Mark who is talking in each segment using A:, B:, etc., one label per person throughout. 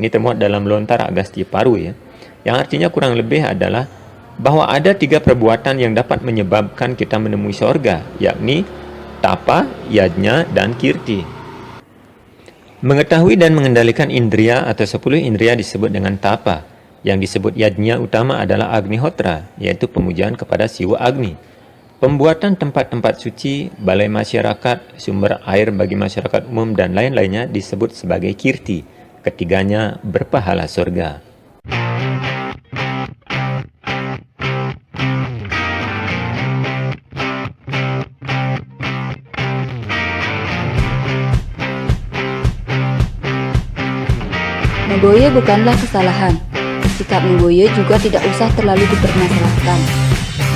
A: Ini termuat dalam lontar Agastya Paru ya. Yang artinya kurang lebih adalah bahwa ada 3 perbuatan yang dapat menyebabkan kita menemui sorga, yakni tapa, yajna, dan kirti. Mengetahui dan mengendalikan indria atau 10 indria disebut dengan tapa. Yang disebut yajna utama adalah Agnihotra, yaitu pemujaan kepada Siwa Agni. Pembuatan tempat-tempat suci, balai masyarakat, sumber air bagi masyarakat umum, dan lain-lainnya disebut sebagai kirti. Ketiganya berpahala surga.
B: Meboye bukanlah kesalahan. Sikap meboye juga tidak usah terlalu dipermasalahkan.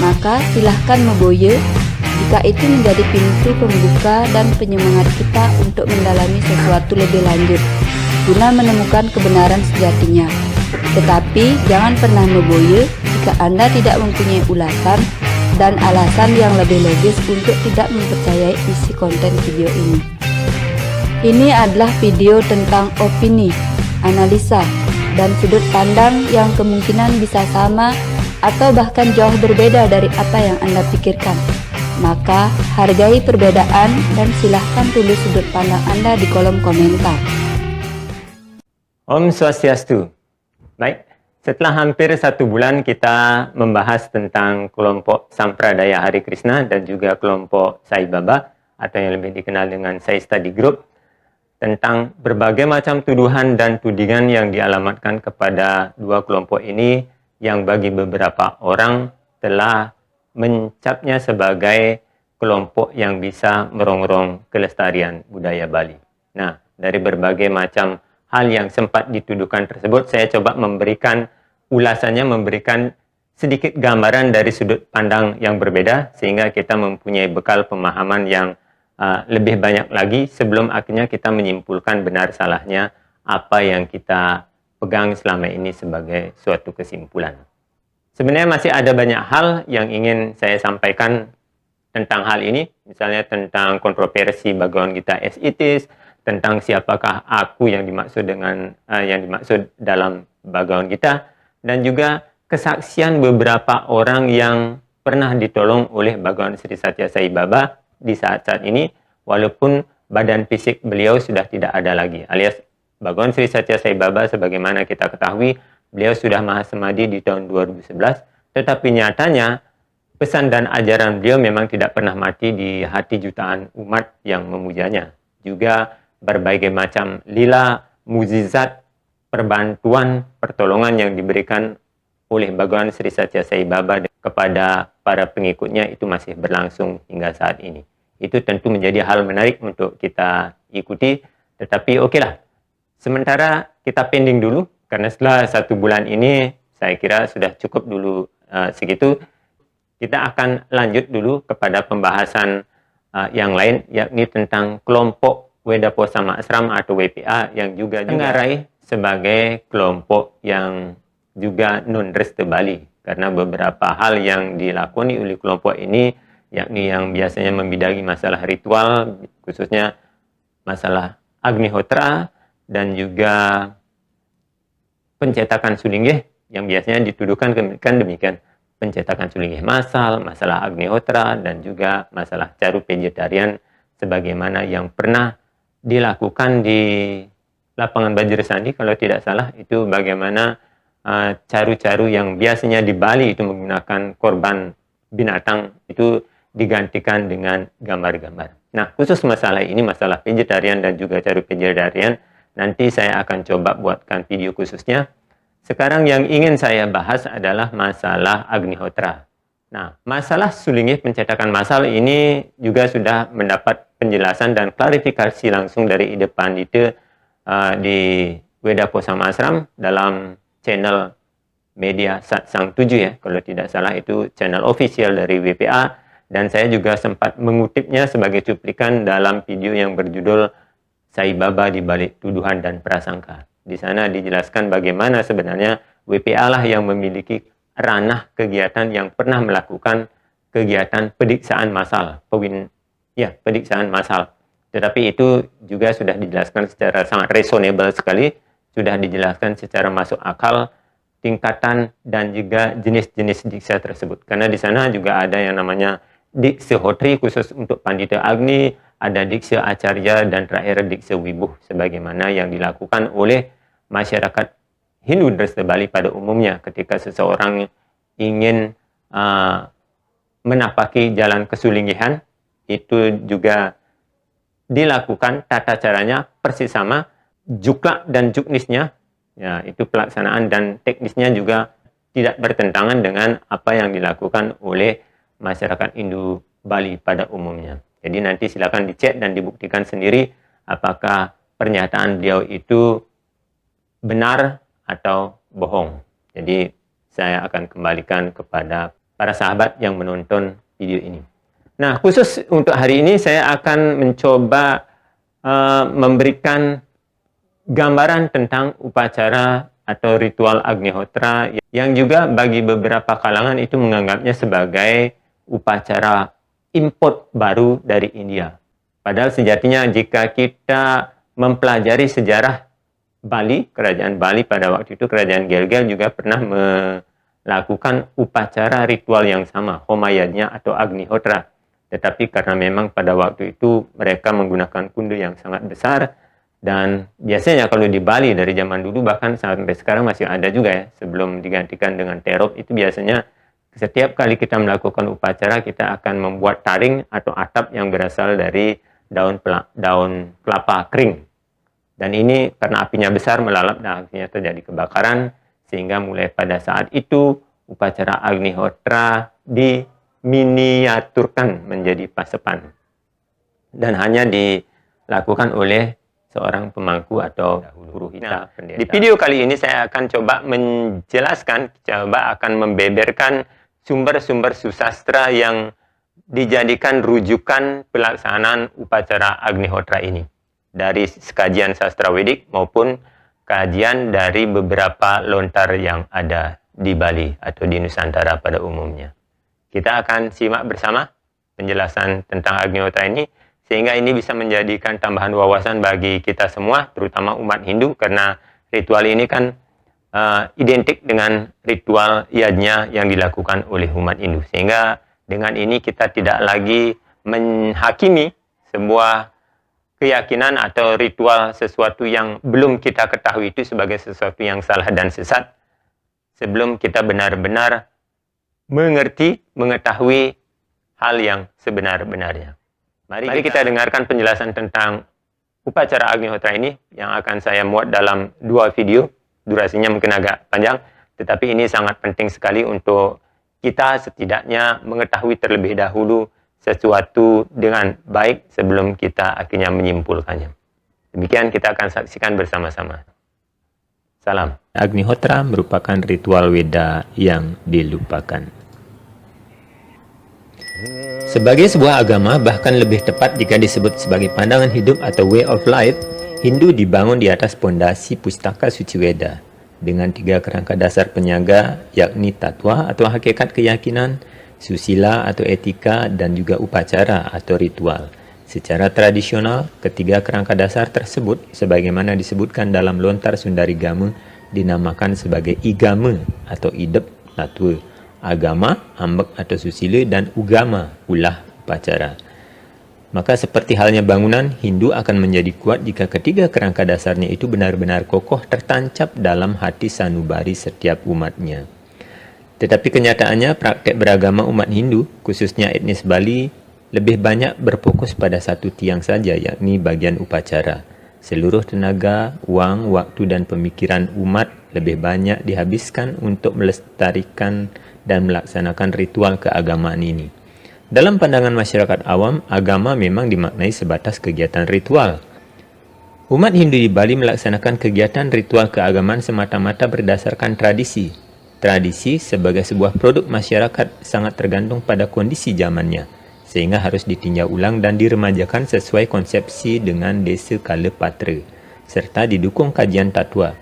B: Maka silahkan meboye jika itu menjadi pintu pembuka dan penyemangat kita untuk mendalami sesuatu lebih lanjut guna menemukan kebenaran sejatinya. Tetapi jangan pernah meboye jika Anda tidak mempunyai ulasan dan alasan yang lebih logis untuk tidak mempercayai isi konten video ini. Ini adalah video tentang opini, analisa, dan sudut pandang yang kemungkinan bisa sama atau bahkan jauh berbeda dari apa yang Anda pikirkan. Maka hargai perbedaan dan silahkan tulis sudut pandang Anda di kolom komentar.
A: Om Swastiastu. Baik, setelah hampir 1 bulan kita membahas tentang kelompok Sampradaya Hare Krishna dan juga kelompok Sai Baba atau yang lebih dikenal dengan Sai Study Group, tentang berbagai macam tuduhan dan tudingan yang dialamatkan kepada 2 kelompok ini yang bagi beberapa orang telah mencapnya sebagai kelompok yang bisa merongrong kelestarian budaya Bali. Nah, dari berbagai macam hal yang sempat dituduhkan tersebut, saya coba memberikan ulasannya, memberikan sedikit gambaran dari sudut pandang yang berbeda, sehingga kita mempunyai bekal pemahaman yang lebih banyak lagi sebelum akhirnya kita menyimpulkan benar salahnya apa yang kita pegang selama ini sebagai suatu kesimpulan. Sebenarnya masih ada banyak hal yang ingin saya sampaikan tentang hal ini, misalnya tentang kontroversi Bhagavad Gita as it is, tentang siapakah aku yang dimaksud dengan yang dimaksud dalam Bhagavad Gita, dan juga kesaksian beberapa orang yang pernah ditolong oleh Bhagawan Sri Satya Sai Baba di saat-saat ini, walaupun badan fisik beliau sudah tidak ada lagi, alias Bhagawan Sri Satya Sai Baba sebagaimana kita ketahui, beliau sudah mahasamadhi di tahun 2011, tetapi nyatanya pesan dan ajaran beliau memang tidak pernah mati di hati jutaan umat yang memujanya. Juga berbagai macam lila, mukjizat, perbantuan, pertolongan yang diberikan oleh Bhagawan Sri Satya Sai Baba kepada para pengikutnya itu masih berlangsung hingga saat ini. Itu tentu menjadi hal menarik untuk kita ikuti, tetapi okelah. Sementara kita pending dulu, karena setelah 1 bulan ini saya kira sudah cukup dulu segitu. Kita akan lanjut dulu kepada pembahasan yang lain, yakni tentang kelompok Wedaposama Ashram atau WPA yang juga tengarai sebagai kelompok yang juga non-Reste Bali. Karena beberapa hal yang dilakoni oleh kelompok ini, yakni yang biasanya membidangi masalah ritual, khususnya masalah Agnihotra, dan juga pencetakan sulinggih yang biasanya dituduhkan demikian. Pencetakan sulinggih massal, masalah Agnihotra, dan juga masalah caru vegetarian sebagaimana yang pernah dilakukan di lapangan Bajrasandi kalau tidak salah. Itu bagaimana caru-caru yang biasanya di Bali itu menggunakan korban binatang itu digantikan dengan gambar-gambar. Nah, khusus masalah ini, masalah vegetarian dan juga caru vegetarian, nanti saya akan coba buatkan video khususnya. Sekarang yang ingin saya bahas adalah masalah Agnihotra. Nah, masalah sulinggih pencetakan massal ini juga sudah mendapat penjelasan dan klarifikasi langsung dari Ida Pandita di Wedaposama Ashram dalam channel media Satsang 7 ya, kalau tidak salah itu channel official dari WPA, dan saya juga sempat mengutipnya sebagai cuplikan dalam video yang berjudul Sai Baba di balik tuduhan dan prasangka. Di sana dijelaskan bagaimana sebenarnya WPA lah yang memiliki ranah kegiatan yang pernah melakukan kegiatan pediksaan massal, pediksaan massal. Tetapi itu juga sudah dijelaskan secara sangat reasonable sekali sudah dijelaskan secara masuk akal tingkatan dan juga jenis-jenis diksa tersebut. Karena di sana juga ada yang namanya diksa hotri khusus untuk Pandita Agni, ada diksa acarya, dan terakhir diksa wibuh sebagaimana yang dilakukan oleh masyarakat Hindu Dresta Bali pada umumnya ketika seseorang ingin menapaki jalan kesulingihan. Itu juga dilakukan tata caranya persis sama, jukla dan juknisnya, ya, itu pelaksanaan dan teknisnya juga tidak bertentangan dengan apa yang dilakukan oleh masyarakat Hindu Bali pada umumnya. Jadi nanti silakan dicek dan dibuktikan sendiri apakah pernyataan beliau itu benar atau bohong. Jadi saya akan kembalikan kepada para sahabat yang menonton video ini. Nah, khusus untuk hari ini saya akan mencoba memberikan gambaran tentang upacara atau ritual Agnihotra yang juga bagi beberapa kalangan itu menganggapnya sebagai upacara import baru dari India. Padahal sejatinya jika kita mempelajari sejarah Bali, kerajaan Bali pada waktu itu, kerajaan Gelgel juga pernah melakukan upacara ritual yang sama, Homayadnya atau Agnihotra. Tetapi karena memang pada waktu itu mereka menggunakan kunde yang sangat besar, dan biasanya kalau di Bali dari zaman dulu bahkan sampai sekarang masih ada juga ya, sebelum digantikan dengan terop, itu biasanya setiap kali kita melakukan upacara kita akan membuat taring atau atap yang berasal dari daun kelapa kering. Dan ini karena apinya besar melalap dan akhirnya terjadi kebakaran, sehingga mulai pada saat itu upacara Agnihotra diminiaturkan menjadi pasepan dan hanya dilakukan oleh seorang pemangku atau purohita. Nah, di video kali ini saya akan coba menjelaskan, akan membeberkan sumber-sumber susastra yang dijadikan rujukan pelaksanaan upacara Agnihotra ini dari kajian sastra Wedik maupun kajian dari beberapa lontar yang ada di Bali atau di Nusantara pada umumnya. Kita akan simak bersama penjelasan tentang Agnihotra ini, sehingga ini bisa menjadikan tambahan wawasan bagi kita semua, terutama umat Hindu, karena ritual ini kan identik dengan ritual yajna yang dilakukan oleh umat Hindu. Sehingga dengan ini kita tidak lagi menghakimi sebuah keyakinan atau ritual sesuatu yang belum kita ketahui itu sebagai sesuatu yang salah dan sesat, sebelum kita benar-benar mengetahui hal yang sebenar-benarnya. Mari kita dengarkan penjelasan tentang upacara Agnihotra ini yang akan saya muat dalam 2 video. Durasinya mungkin agak panjang, tetapi ini sangat penting sekali untuk kita setidaknya mengetahui terlebih dahulu sesuatu dengan baik sebelum kita akhirnya menyimpulkannya. Demikian kita akan saksikan bersama-sama. Salam. Agnihotra merupakan ritual Weda yang dilupakan. Sebagai sebuah agama, bahkan lebih tepat jika disebut sebagai pandangan hidup atau way of life, Hindu dibangun di atas pondasi pustaka suci Weda dengan 3 kerangka dasar penyaga, yakni tatwa atau hakikat keyakinan, susila atau etika, dan juga upacara atau ritual. Secara tradisional, ketiga kerangka dasar tersebut, sebagaimana disebutkan dalam lontar Sundarigama, dinamakan sebagai igama atau idep tatwa, agama, ambek atau susila, dan ugama, ulah upacara. Maka seperti halnya bangunan, Hindu akan menjadi kuat jika ketiga kerangka dasarnya itu benar-benar kokoh tertancap dalam hati sanubari setiap umatnya. Tetapi kenyataannya praktek beragama umat Hindu, khususnya etnis Bali, lebih banyak berfokus pada satu tiang saja, yakni bagian upacara. Seluruh tenaga, wang, waktu, dan pemikiran umat lebih banyak dihabiskan untuk melestarikan dan melaksanakan ritual keagamaan ini. Dalam pandangan masyarakat awam, agama memang dimaknai sebatas kegiatan ritual. Umat Hindu di Bali melaksanakan kegiatan ritual keagamaan semata-mata berdasarkan tradisi. Tradisi sebagai sebuah produk masyarakat sangat tergantung pada kondisi zamannya, sehingga harus ditinjau ulang dan diremajakan sesuai konsepsi dengan desa kala patra, serta didukung kajian tatwa.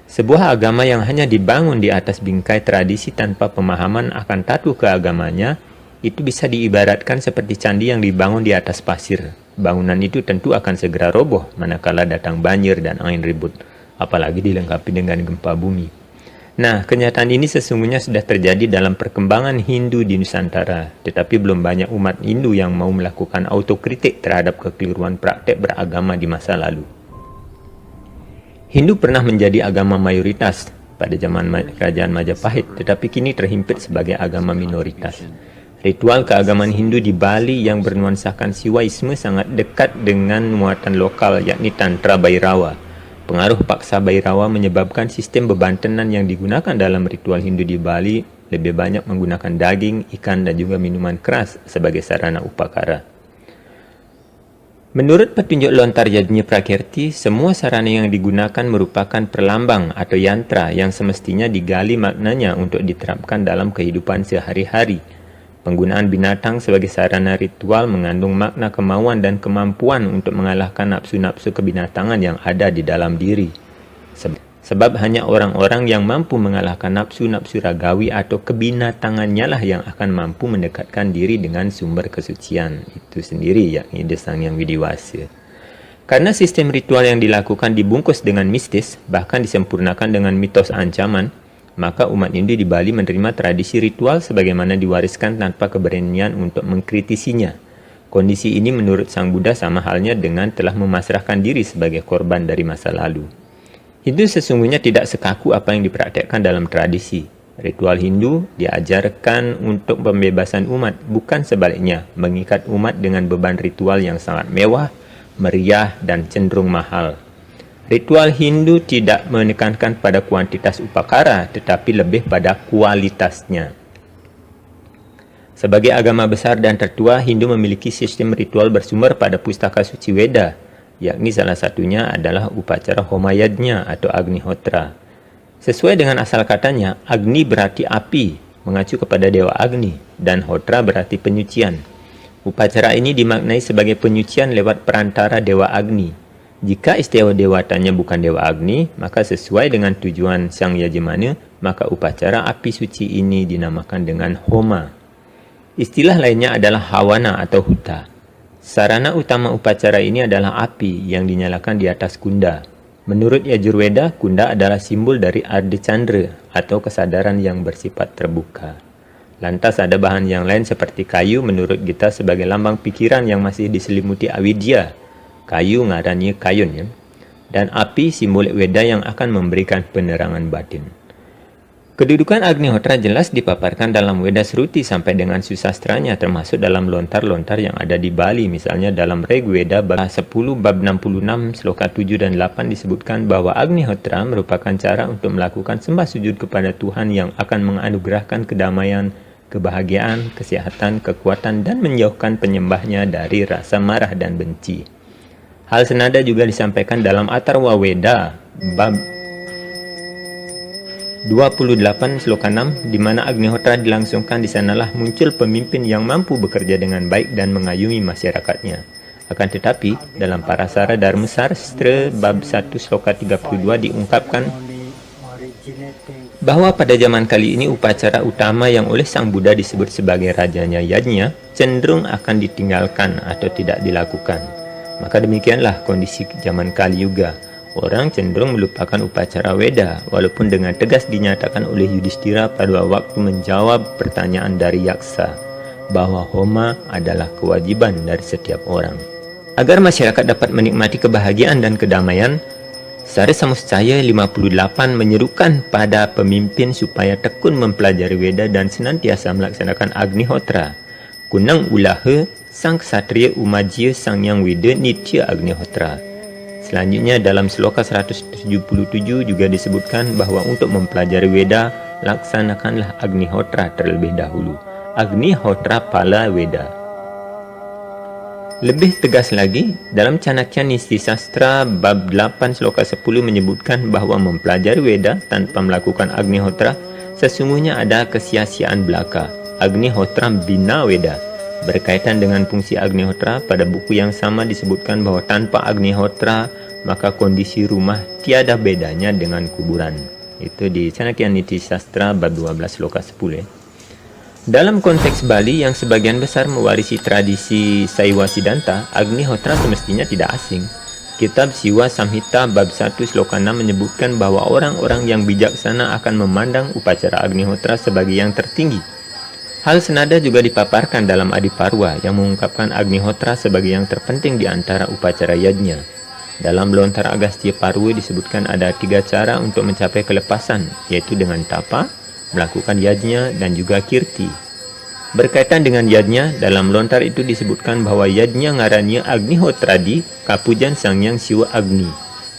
A: Sebuah agama yang hanya dibangun di atas bingkai tradisi tanpa pemahaman akan tatu keagamanya, itu bisa diibaratkan seperti candi yang dibangun di atas pasir. Bangunan itu tentu akan segera roboh manakala datang banjir dan angin ribut. apalagi dilengkapi dengan gempa bumi. Nah, kenyataan ini sesungguhnya sudah terjadi dalam perkembangan Hindu di Nusantara, tetapi belum banyak umat Hindu yang mau melakukan autokritik terhadap kekeliruan praktek beragama di masa lalu. Hindu pernah menjadi agama mayoritas pada zaman Kerajaan Majapahit, tetapi kini terhimpit sebagai agama minoritas. Ritual keagamaan Hindu di Bali yang bernuansakan Siwaisme sangat dekat dengan muatan lokal, yakni Tantra Bhairawa. Pengaruh paksa Bhairawa menyebabkan sistem bebantenan yang digunakan dalam ritual Hindu di Bali lebih banyak menggunakan daging, ikan, dan juga minuman keras sebagai sarana upakara. Menurut petunjuk lontar Yajnya Prakirti, semua sarana yang digunakan merupakan perlambang atau yantra yang semestinya digali maknanya untuk diterapkan dalam kehidupan sehari-hari. Penggunaan binatang sebagai sarana ritual mengandung makna kemauan dan kemampuan untuk mengalahkan nafsu-nafsu kebinatangan yang ada di dalam diri. Sebab hanya orang-orang yang mampu mengalahkan nafsu-nafsu ragawi atau kebinatangannya lah yang akan mampu mendekatkan diri dengan sumber kesucian itu sendiri, yakni Sang Hyang Widiwasa. Karena sistem ritual yang dilakukan dibungkus dengan mistis, bahkan disempurnakan dengan mitos ancaman, maka umat Hindu di Bali menerima tradisi ritual sebagaimana diwariskan tanpa keberanian untuk mengkritisinya. Kondisi ini menurut Sang Buddha sama halnya dengan telah memasrahkan diri sebagai korban dari masa lalu. Hindu sesungguhnya tidak sekaku apa yang dipraktekkan dalam tradisi. Ritual Hindu diajarkan untuk pembebasan umat, bukan sebaliknya, mengikat umat dengan beban ritual yang sangat mewah, meriah, dan cenderung mahal. Ritual Hindu tidak menekankan pada kuantitas upakara, tetapi lebih pada kualitasnya. Sebagai agama besar dan tertua, Hindu memiliki sistem ritual bersumber pada pustaka suci Weda, yakni salah satunya adalah upacara Homayajna atau Agnihotra. Sesuai dengan asal katanya, Agni berarti api, mengacu kepada Dewa Agni, dan Hotra berarti penyucian. Upacara ini dimaknai sebagai penyucian lewat perantara Dewa Agni. Jika istiwa dewatanya bukan Dewa Agni, maka sesuai dengan tujuan Sang Yajamana, maka upacara api suci ini dinamakan dengan Homa. Istilah lainnya adalah Hawana atau Huta. Sarana utama upacara ini adalah api yang dinyalakan di atas kunda. Menurut Yajurveda, kunda adalah simbol dari Ardha Candra atau kesadaran yang bersifat terbuka. Lantas ada bahan yang lain seperti kayu menurut Gita sebagai lambang pikiran yang masih diselimuti avidya. Kayu ngarannya kayun, ya. Dan api simbolik Weda yang akan memberikan penerangan batin. Kedudukan Agnihotra jelas dipaparkan dalam Weda Sruti sampai dengan susastranya, termasuk dalam lontar-lontar yang ada di Bali. Misalnya dalam Rigveda bab 10 bab 66 sloka 7 dan 8 disebutkan bahwa Agnihotra merupakan cara untuk melakukan sembah sujud kepada Tuhan yang akan menganugerahkan kedamaian, kebahagiaan, kesehatan, kekuatan, dan menjauhkan penyembahnya dari rasa marah dan benci. Hal senada juga disampaikan dalam Atharva Weda bab 28 sloka 6, di mana Agnihotra dilangsungkan. Di sanalah muncul pemimpin yang mampu bekerja dengan baik dan mengayomi masyarakatnya. Akan tetapi, dalam Parasara Dharma Sastra bab 1 sloka 32 diungkapkan bahwa pada zaman kali ini upacara utama yang oleh Sang Buddha disebut sebagai Rajanya Yajnya cenderung akan ditinggalkan atau tidak dilakukan. Maka demikianlah kondisi zaman Kali Yuga. Orang cenderung melupakan upacara Weda, walaupun dengan tegas dinyatakan oleh Yudhishthira pada waktu menjawab pertanyaan dari Yaksa, bahwa Homa adalah kewajiban dari setiap orang. Agar masyarakat dapat menikmati kebahagiaan dan kedamaian, Sari Samuscaya 58 menyerukan pada pemimpin supaya tekun mempelajari Weda dan senantiasa melaksanakan Agnihotra. Kunang ulaha sang ksatria umajya sang yang Weda nitya Agnihotra. Selanjutnya dalam sloka 177 juga disebutkan bahwa untuk mempelajari Weda, laksanakanlah Agnihotra terlebih dahulu. Agnihotra pala Weda. Lebih tegas lagi, dalam Chanakya Niti Sastra bab 8 sloka 10 menyebutkan bahwa mempelajari Weda tanpa melakukan Agnihotra sesungguhnya ada kesia-siaan belaka. Agnihotra bina Weda. Berkaitan dengan fungsi Agnihotra, pada buku yang sama disebutkan bahwa tanpa Agnihotra maka kondisi rumah tiada bedanya dengan kuburan. Itu di Chanakya Niti Sastra bab 12 sloka 10. Dalam konteks Bali yang sebagian besar mewarisi tradisi Saiwa Siddhanta, Agnihotra semestinya tidak asing. Kitab Siwa Samhita bab 1 sloka 6 menyebutkan bahwa orang-orang yang bijaksana akan memandang upacara Agnihotra sebagai yang tertinggi. Hal senada juga dipaparkan dalam Adiparwa yang mengungkapkan Agnihotra sebagai yang terpenting di antara upacara yajna. Dalam Lontar Agastya Parwa disebutkan ada 3 cara untuk mencapai kelepasan, yaitu dengan tapa, melakukan yajna, dan juga kirti. Berkaitan dengan yajna, dalam lontar itu disebutkan bahwa yajna ngarannya Agnihotradi Kapujan Sangyang Siwa Agni.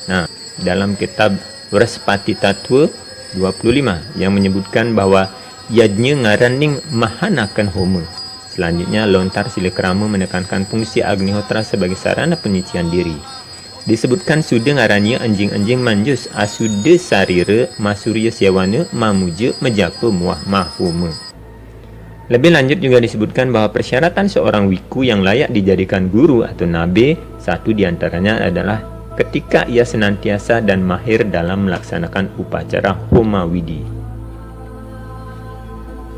A: Nah, dalam kitab Vraspati Tattva 25 yang menyebutkan bahwa yajna ngaraning Mahanakan Homa. Selanjutnya, lontar Silakrama menekankan fungsi Agnihotra sebagai sarana penyucian diri. Disebutkan sudah ngarannya anjing-anjing manjus asuda sarira masurya sewana mamuja mejapa muah mahuma. Lebih lanjut juga disebutkan bahwa persyaratan seorang wiku yang layak dijadikan guru atau nabe, satu diantaranya adalah ketika ia senantiasa dan mahir dalam melaksanakan upacara Homa Widi.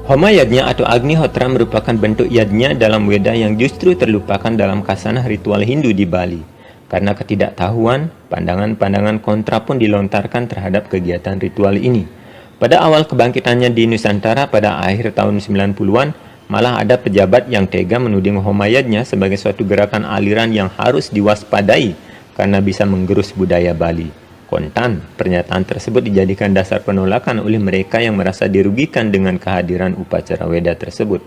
A: Homa Yajna atau Agnihotra merupakan bentuk yajna dalam Weda yang justru terlupakan dalam kasanah ritual Hindu di Bali. Karena ketidaktahuan, pandangan-pandangan kontra pun dilontarkan terhadap kegiatan ritual ini. Pada awal kebangkitannya di Nusantara pada akhir tahun 90-an, malah ada pejabat yang tega menuding Homa Yajna sebagai suatu gerakan aliran yang harus diwaspadai karena bisa menggerus budaya Bali. Kontan, pernyataan tersebut dijadikan dasar penolakan oleh mereka yang merasa dirugikan dengan kehadiran upacara Weda tersebut.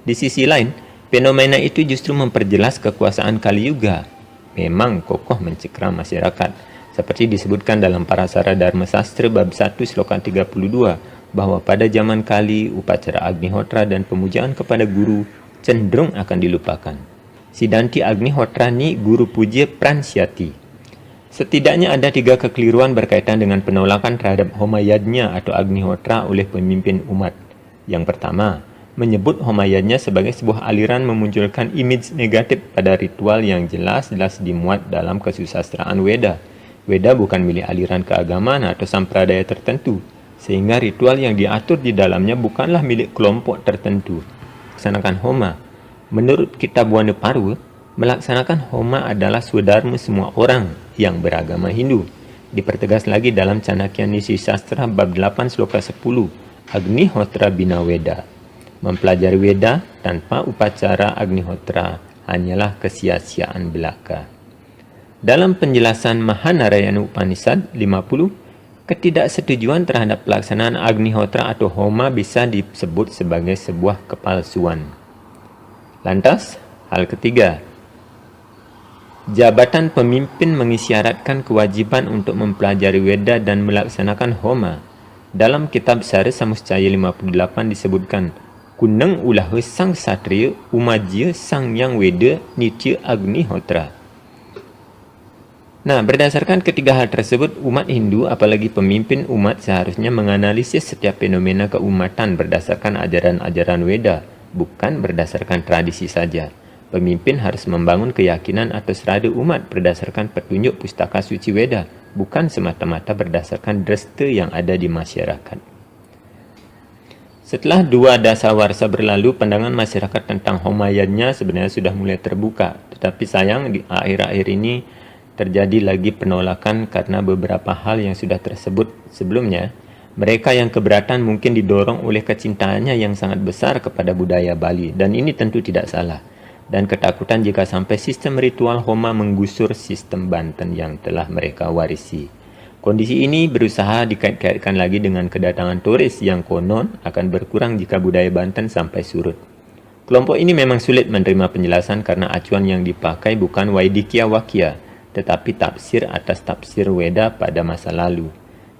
A: Di sisi lain, fenomena itu justru memperjelas kekuasaan Kali Yuga. Memang kokoh mencekram masyarakat. Seperti disebutkan dalam Parasara Dharma Sastra bab 1 sloka 32 bahwa pada zaman Kali upacara Agnihotra dan pemujaan kepada guru cenderung akan dilupakan. Sidanti Agnihotra ni guru puja Pransyati. Setidaknya ada 3 kekeliruan berkaitan dengan penolakan terhadap Homa Yajna atau Agnihotra oleh pemimpin umat. Yang pertama, menyebut Homa Yajna sebagai sebuah aliran memunculkan image negatif pada ritual yang jelas-jelas dimuat dalam kesusastraan Weda. Weda bukan milik aliran keagamaan atau sampradaya tertentu, sehingga ritual yang diatur di dalamnya bukanlah milik kelompok tertentu. Melaksanakan Homa. Menurut kitab Wana Parwa, melaksanakan Homa adalah swadharma semua orang yang beragama Hindu. Dipertegas lagi dalam Chanakya Nisi Sastra bab 8 sloka 10, Agnihotra Bina Weda. Mempelajari Weda tanpa upacara Agnihotra hanyalah kesia-siaan belaka. Dalam penjelasan Mahanarayana Upanishad 50, ketidaksetujuan terhadap pelaksanaan Agnihotra atau Homa bisa disebut sebagai sebuah kepalsuan. Lantas, hal ketiga, jabatan pemimpin mengisyaratkan kewajiban untuk mempelajari Weda dan melaksanakan Homa. Dalam kitab Sara Samuscaya 58 disebutkan, Kunang ulah sang satria umaja sang yang Weda nitya Agnihotra. Nah, berdasarkan ketiga hal tersebut, umat Hindu, apalagi pemimpin umat, seharusnya menganalisis setiap fenomena keumatan berdasarkan ajaran-ajaran Weda, bukan berdasarkan tradisi saja. Pemimpin harus membangun keyakinan atas rada umat berdasarkan petunjuk pustaka suci Weda, bukan semata-mata berdasarkan dresta yang ada di masyarakat. Setelah 2 dasawarsa berlalu, pandangan masyarakat tentang Homa Yajna sebenarnya sudah mulai terbuka. Tetapi sayang di akhir-akhir ini terjadi lagi penolakan karena beberapa hal yang sudah tersebut sebelumnya. Mereka yang keberatan mungkin didorong oleh kecintaannya yang sangat besar kepada budaya Bali, dan ini tentu tidak salah. Dan ketakutan jika sampai sistem ritual Homa menggusur sistem Banten yang telah mereka warisi. Kondisi ini berusaha dikait-kaitkan lagi dengan kedatangan turis yang konon akan berkurang jika budaya Banten sampai surut. Kelompok ini memang sulit menerima penjelasan karena acuan yang dipakai bukan Vaidikya Wakya, tetapi tafsir atas tafsir Weda pada masa lalu.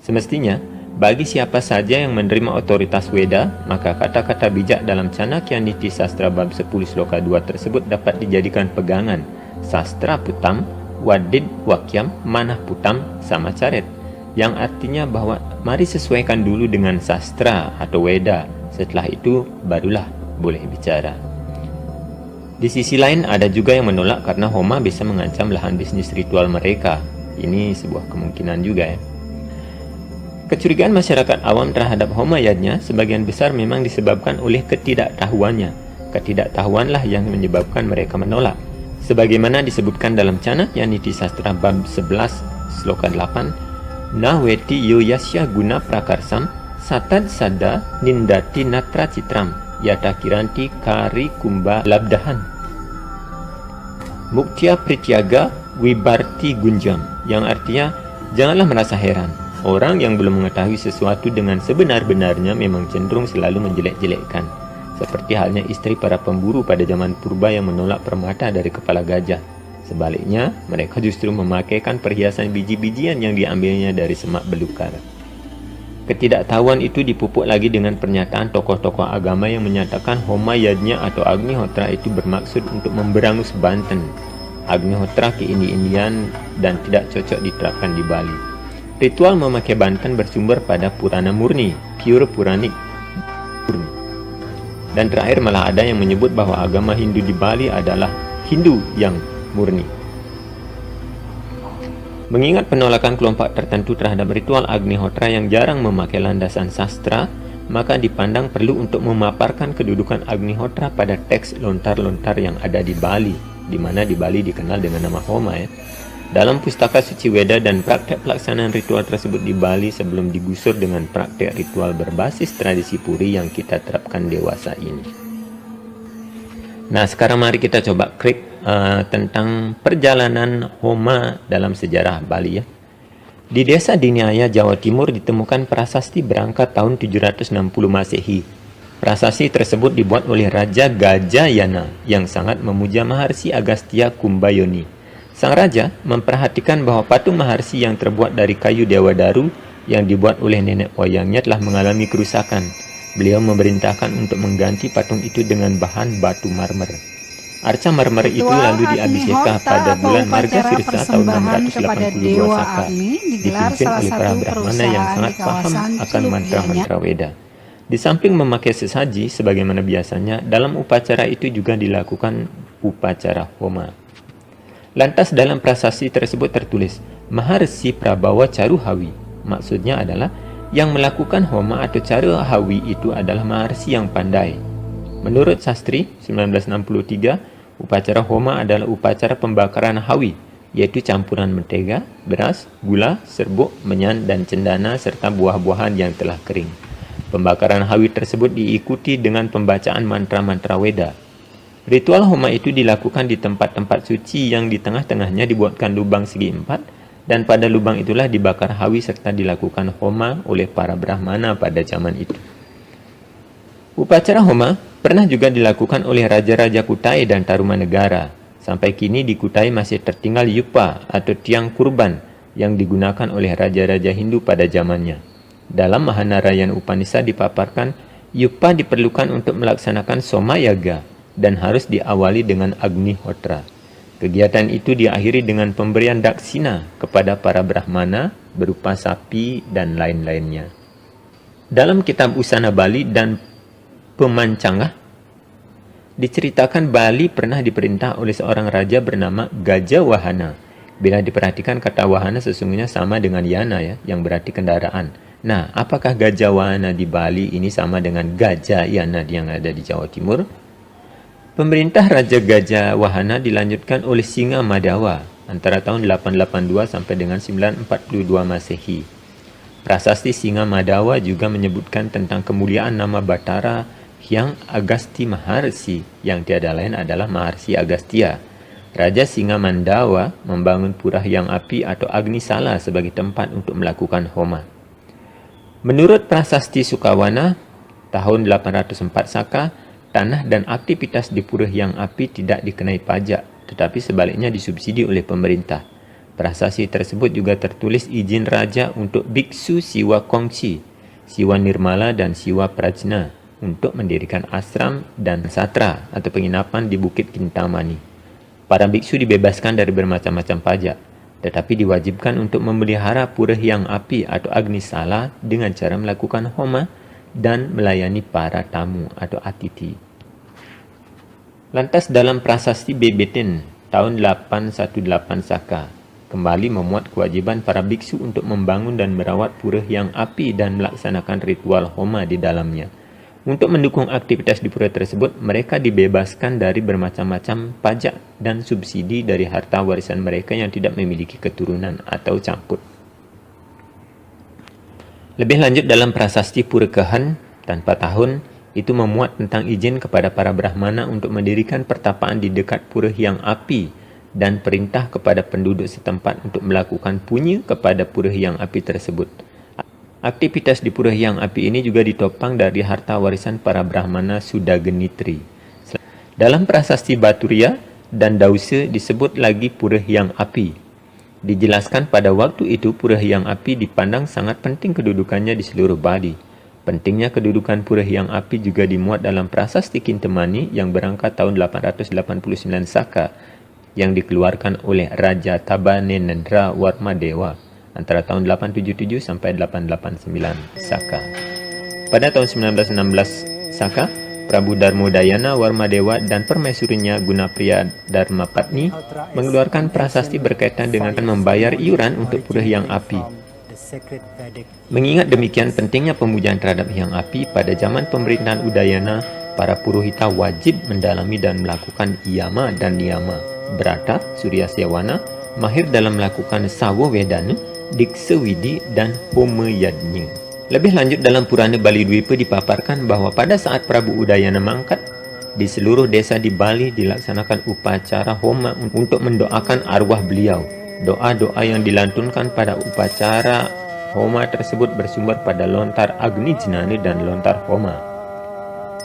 A: Semestinya, bagi siapa saja yang menerima otoritas Weda, maka kata-kata bijak dalam Chanakya Niti Sastra bab 10 sloka 2 tersebut dapat dijadikan pegangan. Sastra Putam, Wadid Wakyam, Manah Putam, sama caret. Yang artinya bahwa mari sesuaikan dulu dengan sastra atau Weda, setelah itu barulah boleh bicara. Di sisi lain ada juga yang menolak karena Homa bisa mengancam lahan bisnis ritual mereka. Ini sebuah kemungkinan juga ya. Kecurigaan masyarakat awam terhadap Homa Yajna sebagian besar memang disebabkan oleh ketidaktahuannya. Ketidaktahuanlah yang menyebabkan mereka menolak. Sebagaimana disebutkan dalam Chanakya Niti Sastra bab 11 sloka 8, Nahweti yo yasya guna prakarsam satad sada nindati natra citram yata kiranti kari kumba labdahan. Muktya prityaga wibarti gunjam, yang artinya janganlah merasa heran. Orang yang belum mengetahui sesuatu dengan sebenar-benarnya memang cenderung selalu menjelek-jelekkan. Seperti halnya istri para pemburu pada zaman purba yang menolak permata dari kepala gajah. Sebaliknya, mereka justru memakaikan perhiasan biji-bijian yang diambilnya dari semak belukar. Ketidaktahuan itu dipupuk lagi dengan pernyataan tokoh-tokoh agama yang menyatakan Homa Yajnya atau Agnihotra itu bermaksud untuk memberangus Banten. Agnihotra keindi-indian dan tidak cocok diterapkan di Bali. Ritual memakai Banten bersumber pada Purana murni, pure Puranik. Dan terakhir malah ada yang menyebut bahwa agama Hindu di Bali adalah Hindu yang murni. Mengingat penolakan kelompok tertentu terhadap ritual Agnihotra yang jarang memakai landasan sastra, maka dipandang perlu untuk memaparkan kedudukan Agnihotra pada teks lontar-lontar yang ada di Bali, di mana di Bali dikenal dengan nama Homa ya. Dalam pustaka suci Weda dan praktek pelaksanaan ritual tersebut di Bali sebelum digusur dengan praktek ritual berbasis tradisi Puri yang kita terapkan dewasa ini. Nah, sekarang mari kita coba klik tentang perjalanan Homa dalam sejarah Bali ya. Di desa Diniaya, Jawa Timur ditemukan prasasti berangkat tahun 760 Masehi. Prasasti tersebut dibuat oleh Raja Gajayana yang sangat memuja Maharsi Agastya Kumbayoni. Sang raja memperhatikan bahwa patung Maharsi yang terbuat dari kayu Dewadaru yang dibuat oleh nenek moyangnya telah mengalami kerusakan. Beliau memerintahkan untuk mengganti patung itu dengan bahan batu marmer. Arca marmer itu lalu diabiseka pada bulan Margasirsa tahun 682 Saka, dipimpin oleh para Brahmana yang sangat paham akan mantra-mantra Weda. Di samping memakai sesaji sebagaimana biasanya, dalam upacara itu juga dilakukan upacara Homa. Lantas dalam prasasti tersebut tertulis Maharsi Prabawa Caruhawi. Maksudnya adalah yang melakukan Homa atau Caruhawi itu adalah Maharsi yang pandai. Menurut Sastri 1963, upacara Homa adalah upacara pembakaran hawi, yaitu campuran mentega, beras, gula, serbuk, menyan, dan cendana serta buah-buahan yang telah kering. Pembakaran hawi tersebut diikuti dengan pembacaan mantra-mantra Weda. Ritual Homa itu dilakukan di tempat-tempat suci yang di tengah-tengahnya dibuatkan lubang segi empat, dan pada lubang itulah dibakar hawi serta dilakukan Homa oleh para Brahmana pada zaman itu. Upacara Homa pernah juga dilakukan oleh Raja-Raja Kutai dan Tarumanegara. Sampai kini di Kutai masih tertinggal yupa atau tiang kurban yang digunakan oleh Raja-Raja Hindu pada zamannya. Dalam Mahanarayan Upanishad dipaparkan, yupa diperlukan untuk melaksanakan Somayaga dan harus diawali dengan Agnihotra. Kegiatan itu diakhiri dengan pemberian daksina kepada para Brahmana berupa sapi dan lain-lainnya. Dalam kitab Usana Bali dan Pemancangah, diceritakan Bali pernah diperintah oleh seorang raja bernama Gajawahana. Bila diperhatikan kata Wahana sesungguhnya sama dengan Yana ya, yang berarti kendaraan. Nah, apakah Gajawahana di Bali ini sama dengan Gajayana yang ada di Jawa Timur? Pemerintah Raja Gajawahana dilanjutkan oleh Singa Madawa antara tahun 882 sampai dengan 942 Masehi. Prasasti Singa Madawa juga menyebutkan tentang kemuliaan nama Batara Hyang Agasti Maharsi yang tiada lain adalah Maharsi Agastya. Raja Singa Mandawa membangun pura Hyang Api atau Agnisala sebagai tempat untuk melakukan Homa. Menurut Prasasti Sukawana tahun 804 Saka, tanah dan aktivitas di Pura Hyang Api tidak dikenai pajak, tetapi sebaliknya disubsidi oleh pemerintah. Prasasti tersebut juga tertulis izin raja untuk biksu Siwa Kongsi, Siwa Nirmala dan Siwa Prajna untuk mendirikan ashram dan satra atau penginapan di Bukit Kintamani. Para biksu dibebaskan dari bermacam-macam pajak, tetapi diwajibkan untuk memelihara Pura Hyang Api atau Agnisala dengan cara melakukan Homa dan melayani para tamu atau atiti. Lantas dalam Prasasti Bebeten tahun 818 Saka kembali memuat kewajiban para biksu untuk membangun dan merawat Pura Hyang Api dan melaksanakan ritual Homa di dalamnya. Untuk mendukung aktivitas di pura tersebut, mereka dibebaskan dari bermacam-macam pajak dan subsidi dari harta warisan mereka yang tidak memiliki keturunan atau campur. Lebih lanjut dalam prasasti Pura Kehan tanpa tahun, itu memuat tentang izin kepada para Brahmana untuk mendirikan pertapaan di dekat Pura Hyang Api dan perintah kepada penduduk setempat untuk melakukan punya kepada Pura Hyang Api tersebut. Aktivitas di Pura Hyang Api ini juga ditopang dari harta warisan para Brahmana Sudagenitri. Dalam prasasti Baturia dan Dausa disebut lagi Pura Hyang Api. Dijelaskan pada waktu itu Pura Hyang Api dipandang sangat penting kedudukannya di seluruh Bali. Pentingnya kedudukan Pura Hyang Api juga dimuat dalam prasasti Kintamani yang berangkat tahun 889 Saka yang dikeluarkan oleh Raja Tabanenendra Warmadewa antara tahun 877 sampai 889 Saka. Pada tahun 1916 Saka, Prabu Darmodayana Warmadewa dan permaisurinya Gunapriya Dharmapatni mengeluarkan prasasti berkaitan dengan membayar iuran untuk Pura Hyang Api. Mengingat demikian pentingnya pemujaan terhadap Hyang Api, pada zaman pemerintahan Udayana, para purohita wajib mendalami dan melakukan yama dan niyama, brata, surya sewana, mahir dalam melakukan sawa wedana, diksa widi, dan homa yadnya. Lebih lanjut dalam Purana Bali Dwipa dipaparkan bahwa pada saat Prabu Udayana mangkat, di seluruh desa di Bali dilaksanakan upacara homa untuk mendoakan arwah beliau. Doa-doa yang dilantunkan pada upacara homa tersebut bersumber pada lontar Agni Jnana dan lontar homa.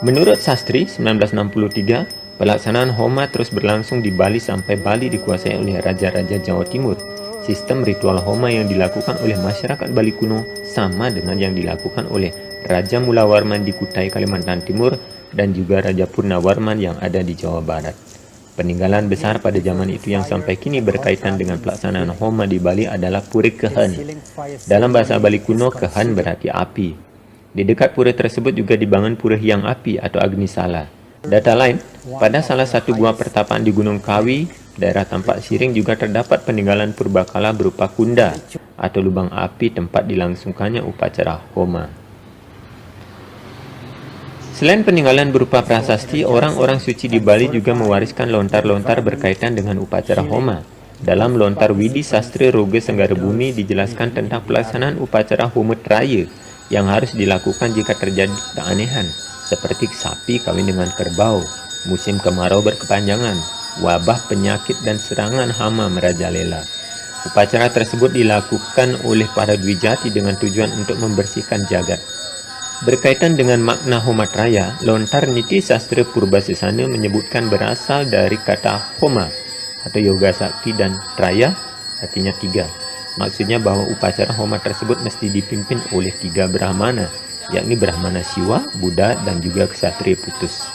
A: Menurut Sastri 1963, pelaksanaan homa terus berlangsung di Bali sampai Bali dikuasai oleh Raja-Raja Jawa Timur. Sistem ritual homa yang dilakukan oleh masyarakat Bali kuno sama dengan yang dilakukan oleh Raja Mulawarman di Kutai, Kalimantan Timur dan juga Raja Purnawarman yang ada di Jawa Barat. Peninggalan besar pada zaman itu yang sampai kini berkaitan dengan pelaksanaan homa di Bali adalah Pura Kehan. Dalam bahasa Bali kuno, Kehan berarti api. Di dekat pura tersebut juga dibangun Pura Hyang Api atau Agnisala. Data lain, pada salah satu gua pertapaan di Gunung Kawi, daerah Tampak Siring juga terdapat peninggalan purbakala berupa kunda atau lubang api tempat dilangsungkannya upacara homa. Selain peninggalan berupa prasasti, orang-orang suci di Bali juga mewariskan lontar-lontar berkaitan dengan upacara homa. Dalam lontar Widi Sastra Roga Senggara Bumi dijelaskan tentang pelaksanaan upacara homa traya yang harus dilakukan jika terjadi keanehan, seperti sapi kawin dengan kerbau, musim kemarau berkepanjangan, wabah, penyakit, dan serangan hama merajalela. Upacara tersebut dilakukan oleh para Dwijati dengan tujuan untuk membersihkan jagat. Berkaitan dengan makna Homatraya, lontar Niti Sastra Purbasesana menyebutkan berasal dari kata Homa atau yoga sakti dan Traya artinya tiga. Maksudnya bahwa upacara Homa tersebut mesti dipimpin oleh tiga Brahmana, yakni Brahmana Siwa, Buddha, dan juga Ksatria Putus.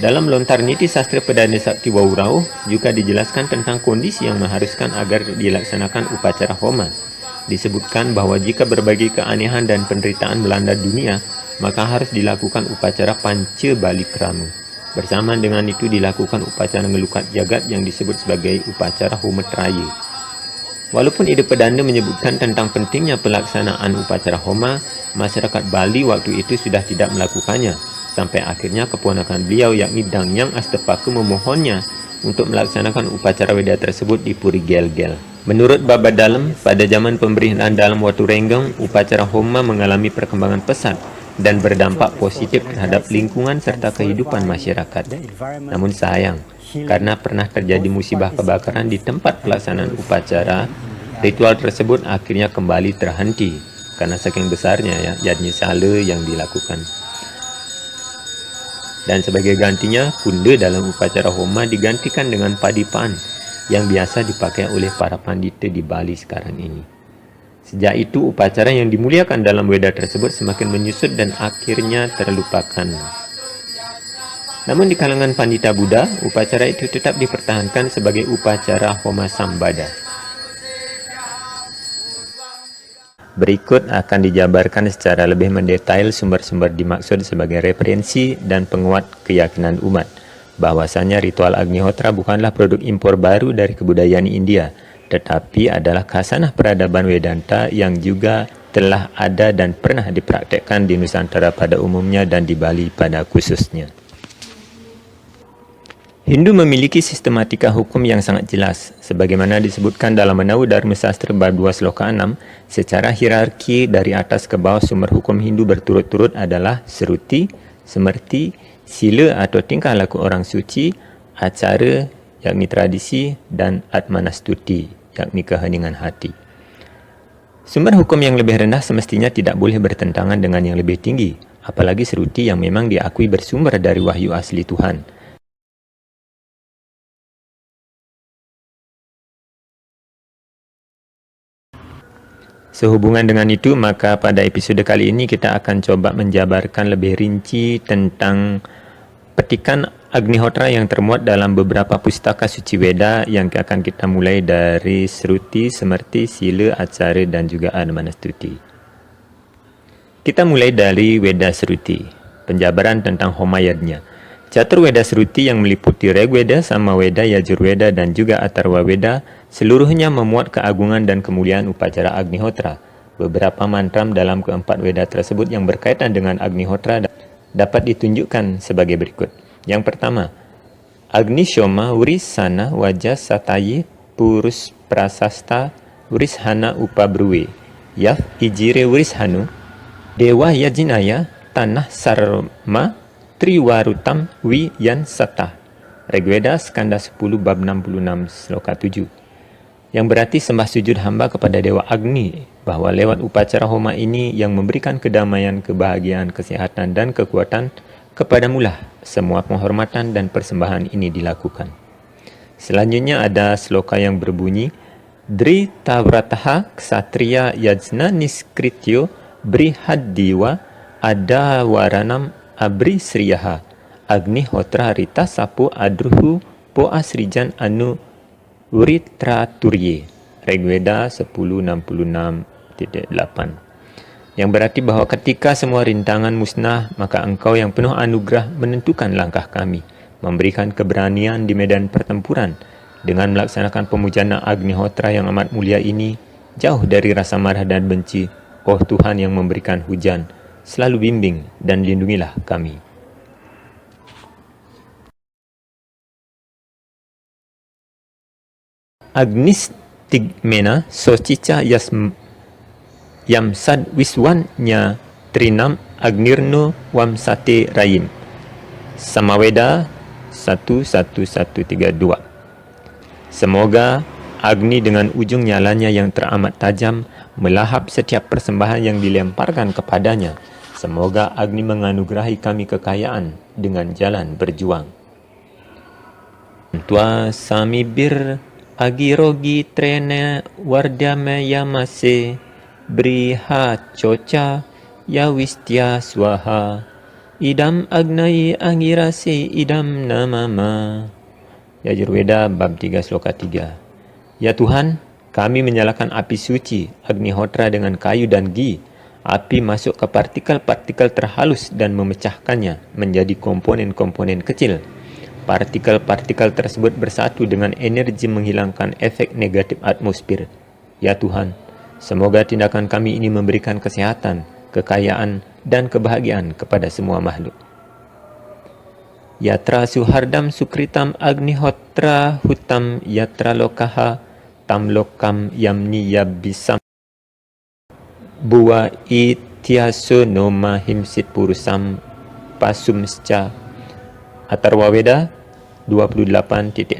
A: Dalam lontar Niti Sastra Pedana Sakti Waurau juga dijelaskan tentang kondisi yang mengharuskan agar dilaksanakan upacara homa. Disebutkan bahwa jika berbagai keanehan dan penderitaan melanda dunia, maka harus dilakukan upacara Panca Bali Krama. Bersamaan dengan itu dilakukan upacara ngelukat jagat yang disebut sebagai upacara homa traya. Walaupun ide pedanda menyebutkan tentang pentingnya pelaksanaan upacara homa, masyarakat Bali waktu itu sudah tidak melakukannya. Sampai akhirnya keponakan beliau yakni Dangyang Astapaka memohonnya untuk melaksanakan upacara weda tersebut di Puri Gel-Gel. Menurut Baba Dalem, pada zaman pemerintahan Dalem Watu Renggong, upacara homa mengalami perkembangan pesat dan berdampak positif terhadap lingkungan serta kehidupan masyarakat. Namun sayang, karena pernah terjadi musibah kebakaran di tempat pelaksanaan upacara, ritual tersebut akhirnya kembali terhenti karena saking besarnya yajnisala yang dilakukan. Dan sebagai gantinya, kunda dalam upacara homa digantikan dengan padipan yang biasa dipakai oleh para pandita di Bali sekarang ini. Sejak itu, upacara yang dimuliakan dalam weda tersebut semakin menyusut dan akhirnya terlupakan. Namun di kalangan pandita Buddha, upacara itu tetap dipertahankan sebagai upacara homa sambada. Berikut akan dijabarkan secara lebih mendetail sumber-sumber dimaksud sebagai referensi dan penguat keyakinan umat bahwasanya ritual Agnihotra bukanlah produk impor baru dari kebudayaan India, tetapi adalah khasanah peradaban Vedanta yang juga telah ada dan pernah dipraktekkan di Nusantara pada umumnya dan di Bali pada khususnya. Hindu memiliki sistematika hukum yang sangat jelas, sebagaimana disebutkan dalam Menawu Dharma Sastra bab 2 sloka 6. Secara hierarki dari atas ke bawah sumber hukum Hindu berturut-turut adalah Sruti, Smriti, Sila atau tingkah laku orang suci, Acara yakni tradisi, dan Atmanastuti yakni keheningan hati. Sumber hukum yang lebih rendah semestinya tidak boleh bertentangan dengan yang lebih tinggi, apalagi Sruti yang memang diakui bersumber dari wahyu asli Tuhan. Sehubungan dengan itu, maka pada episode kali ini kita akan coba menjabarkan lebih rinci tentang petikan Agnihotra yang termuat dalam beberapa pustaka suci Weda yang akan kita mulai dari Sruti, Smriti, Sila, Acara, dan juga Atmanastuti. Kita mulai dari Weda Sruti, penjabaran tentang Homayadnya. Catur Weda Sruti yang meliputi Rigveda, Samaveda, Yajurveda, dan juga Atharva Veda seluruhnya memuat keagungan dan kemuliaan upacara Agnihotra. Beberapa mantram dalam keempat Weda tersebut yang berkaitan dengan Agnihotra dapat ditunjukkan sebagai berikut. Yang pertama, Agni Shoma Urisana Wajas Sataye Purus Prasasta Urishana Upabruwe Yaf Ijire Urishanu Dewa Yajinaya Tanah Sarma Triwarutam Wi Yan Sata. Rigveda Skanda 10 bab 66 sloka 7. Yang berarti sembah sujud hamba kepada Dewa Agni, bahwa lewat upacara Homa ini yang memberikan kedamaian, kebahagiaan, kesehatan, dan kekuatan kepadamulah semua penghormatan dan persembahan ini dilakukan. Selanjutnya ada sloka yang berbunyi Dri Tavrataha Ksatria Yajna Niskrityo Brihadiwa Adawaranam Abri Sriyaha Agnihotra Rita Sapu Adruhu Po Asrijan Anu Uritraturye. Rigveda 1066.8. Yang berarti bahwa ketika semua rintangan musnah, maka engkau yang penuh anugerah menentukan langkah kami, memberikan keberanian di medan pertempuran. Dengan melaksanakan pemujana Agnihotra yang amat mulia ini, jauh dari rasa marah dan benci, oh Tuhan yang memberikan hujan, selalu bimbing dan lindungilah kami. Agnistigmena Socica Yamsad Wiswanya Trinam Agnirno Wamsate Rayim. Samaveda 11132. Semoga Agni dengan ujung nyalanya yang teramat tajam melahap setiap persembahan yang dilemparkan kepadanya. Semoga Agni menganugerahi kami kekayaan dengan jalan berjuang. Tua samibir agirogi trene wardame yamase briha coca yawistya swaha idam agnai angirase idam namama. Yajurveda bab 3 sloka 3. Ya Tuhan, kami menyalakan api suci Agnihotra dengan kayu dan ghee. Api masuk ke partikel-partikel terhalus dan memecahkannya menjadi komponen-komponen kecil. Partikel-partikel tersebut bersatu dengan energi menghilangkan efek negatif atmosfer. Ya Tuhan, semoga tindakan kami ini memberikan kesehatan, kekayaan, dan kebahagiaan kepada semua makhluk. Yatra suhardam sukritam Agnihotra hutam yatra lokaha tam lokam yamni yabisam buwa ityaso noma himsit purusam pasumsca. Atharva Veda 28.6.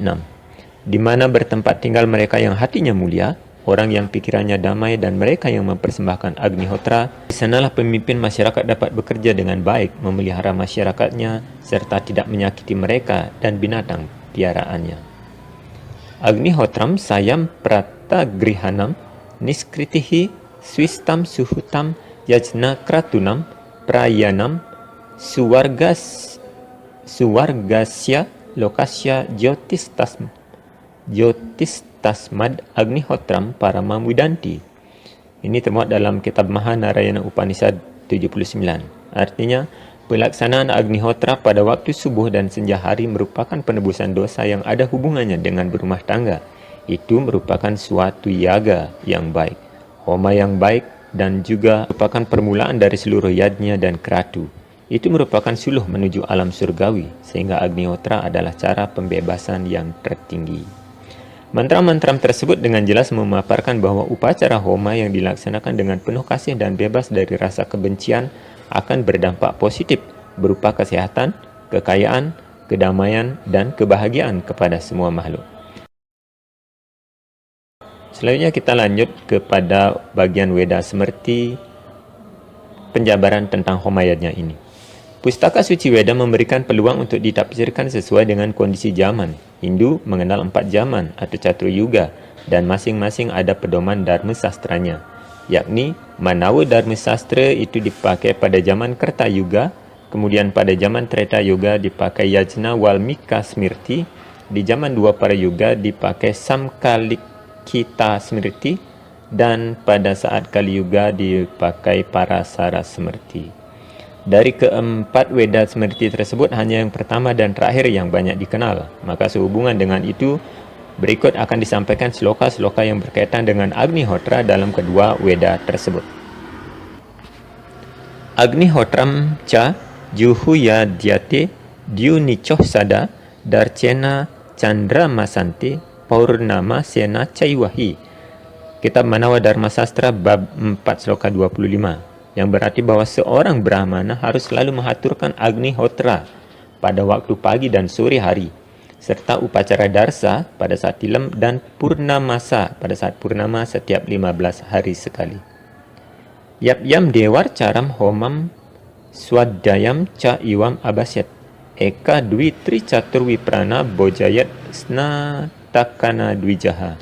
A: Di mana bertempat tinggal mereka yang hatinya mulia, orang yang pikirannya damai, dan mereka yang mempersembahkan Agnihotra, di sanalah pemimpin masyarakat dapat bekerja dengan baik, memelihara masyarakatnya, serta tidak menyakiti mereka dan binatang piaraannya. Agnihotram sayam pratagrihanam niskritihi swistam suhutam yajna kratunam prayanam suwargasya lokasya Jyotistasmad Agnihotram Paramamudanti. Ini termuat dalam kitab Mahanarayana Upanishad 79. Artinya, pelaksanaan Agnihotra pada waktu subuh dan senja hari merupakan penebusan dosa yang ada hubungannya dengan berumah tangga. Itu merupakan suatu yaga yang baik. Homa yang baik dan juga merupakan permulaan dari seluruh yajnya dan keratu. Itu merupakan suluh menuju alam surgawi, sehingga Agnihotra adalah cara pembebasan yang tertinggi. Mantra-mantra tersebut dengan jelas memaparkan bahwa upacara Homa yang dilaksanakan dengan penuh kasih dan bebas dari rasa kebencian akan berdampak positif berupa kesehatan, kekayaan, kedamaian, dan kebahagiaan kepada semua makhluk. Selanjutnya kita lanjut kepada bagian Weda Smrti, penjabaran tentang Homayajna ini. Pustaka suci Weda memberikan peluang untuk ditafsirkan sesuai dengan kondisi zaman. Hindu mengenal 4 zaman atau Catra Yuga dan masing-masing ada pedoman Dharma Sastranya, yakni Manawa Dharma Sastra itu dipakai pada zaman Kerta Yuga, kemudian pada zaman Treta Yuga dipakai Yajna Walmika Smrti, di zaman Dwapara Yuga dipakai Samkalikita Smrti, dan pada saat Kali Yuga dipakai Parasara Smrti. Dari keempat Weda Smrti tersebut, hanya yang pertama dan terakhir yang banyak dikenal. Maka sehubungan dengan itu, berikut akan disampaikan sloka-sloka yang berkaitan dengan Agnihotra dalam kedua Weda tersebut. Agnihotram ca juhuya dyate dyunichoh sada darcena chandra masante paurnama sena caiwahi. Kitab Manawa Dharma Sastra bab 4 sloka 25, yang berarti bahwa seorang Brahmana harus selalu mengaturkan Agnihotra pada waktu pagi dan sore hari, serta upacara Darsa pada saat tilam dan Purnamasa pada saat purnama setiap 15 hari sekali. Yapyam dewar caram homam swadayam ca iwam abasyat eka dwi tri caturwi prana bojayat snatakana dwijaha.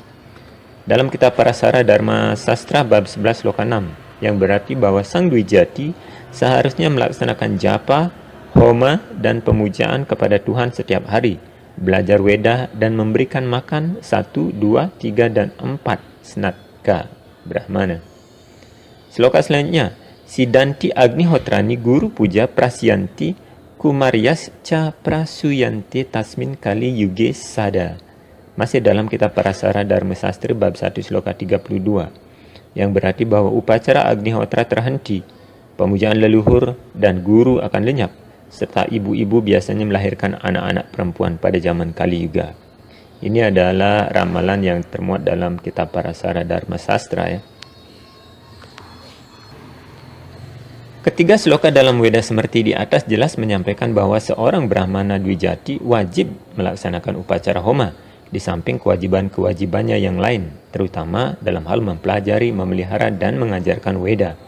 A: Dalam kitab Parasara Dharma Sastra bab 11 sloka 6, yang berarti bahwa Sang Dwijati seharusnya melaksanakan japa, homa, dan pemujaan kepada Tuhan setiap hari, belajar Weda dan memberikan makan 1, 2, 3, dan 4 snatka Brahmana. Sloka selanjutnya, Sidanti Agnihotrani Guru Puja Prasyanti Kumaryas Ca Prasuyanti Tasmin Kali Yuge Sada. Masih dalam kitab Parasara Dharma Sastra bab 1 sloka 32. Yang berarti bahwa upacara Agnihotra terhenti, pemujaan leluhur dan guru akan lenyap, serta ibu-ibu biasanya melahirkan anak-anak perempuan pada zaman Kali Yuga. Ini adalah ramalan yang termuat dalam kitab Parasara Dharma Sastra ya. Ketiga sloka dalam Weda Smrti di atas jelas menyampaikan bahwa seorang Brahmana Dwijati wajib melaksanakan upacara Homa, di samping kewajiban-kewajibannya yang lain, terutama dalam hal mempelajari, memelihara, dan mengajarkan Weda.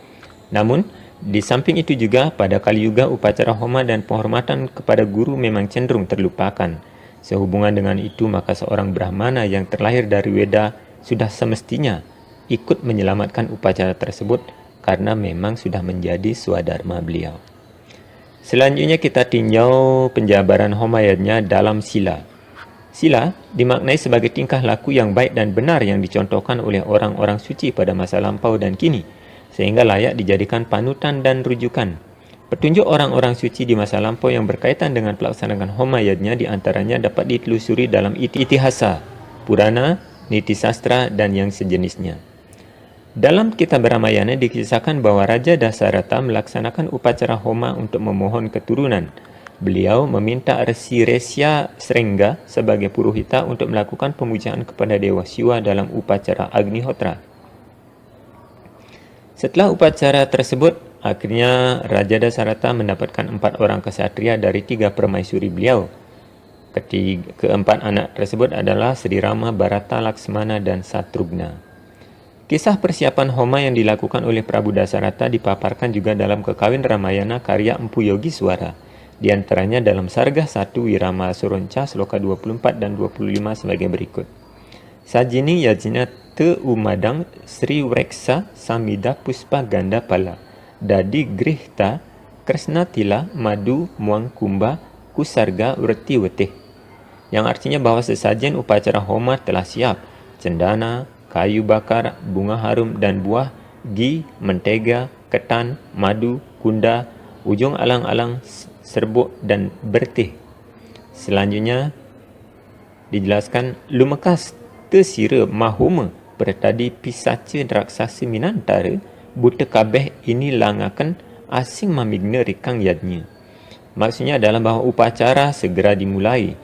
A: Namun, di samping itu juga pada Kali Yuga upacara Homa dan penghormatan kepada guru memang cenderung terlupakan. Sehubungan dengan itu, maka seorang Brahmana yang terlahir dari Weda sudah semestinya ikut menyelamatkan upacara tersebut karena memang sudah menjadi swadharma beliau. Selanjutnya kita tinjau penjabaran Homayajna dalam sila. Sila dimaknai sebagai tingkah laku yang baik dan benar yang dicontohkan oleh orang-orang suci pada masa lampau dan kini, sehingga layak dijadikan panutan dan rujukan. Petunjuk orang-orang suci di masa lampau yang berkaitan dengan pelaksanaan Homayajna diantaranya dapat ditelusuri dalam Itihasa, Purana, Niti Sastra, dan yang sejenisnya. Dalam kitab Ramayana dikisahkan bahwa Raja Dasarata melaksanakan upacara Homa untuk memohon keturunan. Beliau meminta Resi Resya Srengga sebagai purohita untuk melakukan pemujaan kepada Dewa Siwa dalam upacara Agnihotra. Setelah upacara tersebut, akhirnya Raja Dasarata mendapatkan 4 orang kesatria dari 3 permaisuri beliau. Keempat anak tersebut adalah Sri Rama, Bharata, Laksmana, dan Satrugna. Kisah persiapan Homa yang dilakukan oleh Prabu Dasarata dipaparkan juga dalam Kekawin Ramayana karya Empu Yogi Swara. Di antaranya dalam Sarga 1 Wirama Suronca sloka 24 dan 25 sebagai berikut. Sajini yajna te umadang Sri Wreksa Samida Puspa Ganda Pala Dadi Grihta Kresnatila Madu Muang Kumba Kusarga Urti Wetih. Yang artinya bahwa sesajen upacara Homa telah siap. Cendana, kayu bakar, bunga harum dan buah, ghee, mentega, ketan, madu, kunda, ujung alang-alang, serbuk dan bertih. Selanjutnya dijelaskan lumekas tesira mahuma pertadi pisaca raksasa Minantara buta kabeh ini langakan asing mamigna rikang yadnya. Maksudnya adalah bahawa upacara segera dimulai.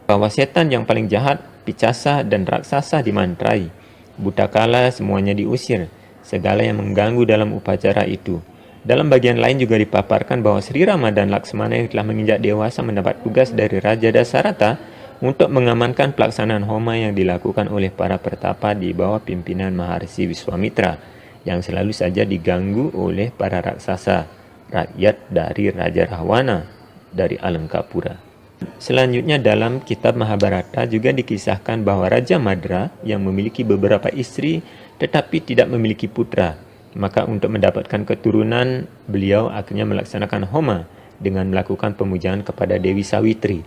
A: Bahawa setan yang paling jahat, picasa dan raksasa dimantrai. Buta kala semuanya diusir. Segala yang mengganggu dalam upacara itu. Dalam bagian lain juga dipaparkan bahawa Sri Rama dan Laksmana yang telah menginjak dewasa mendapat tugas dari Raja Dasarata untuk mengamankan pelaksanaan homa yang dilakukan oleh para pertapa di bawah pimpinan Maharsi Wiswamitra yang selalu saja diganggu oleh para raksasa, rakyat dari Raja Rahwana dari Alengkapura. Selanjutnya dalam kitab Mahabharata juga dikisahkan bahawa Raja Madra yang memiliki beberapa isteri tetapi tidak memiliki putra. Maka untuk mendapatkan keturunan, beliau akhirnya melaksanakan homa dengan melakukan pemujaan kepada Dewi Sawitri.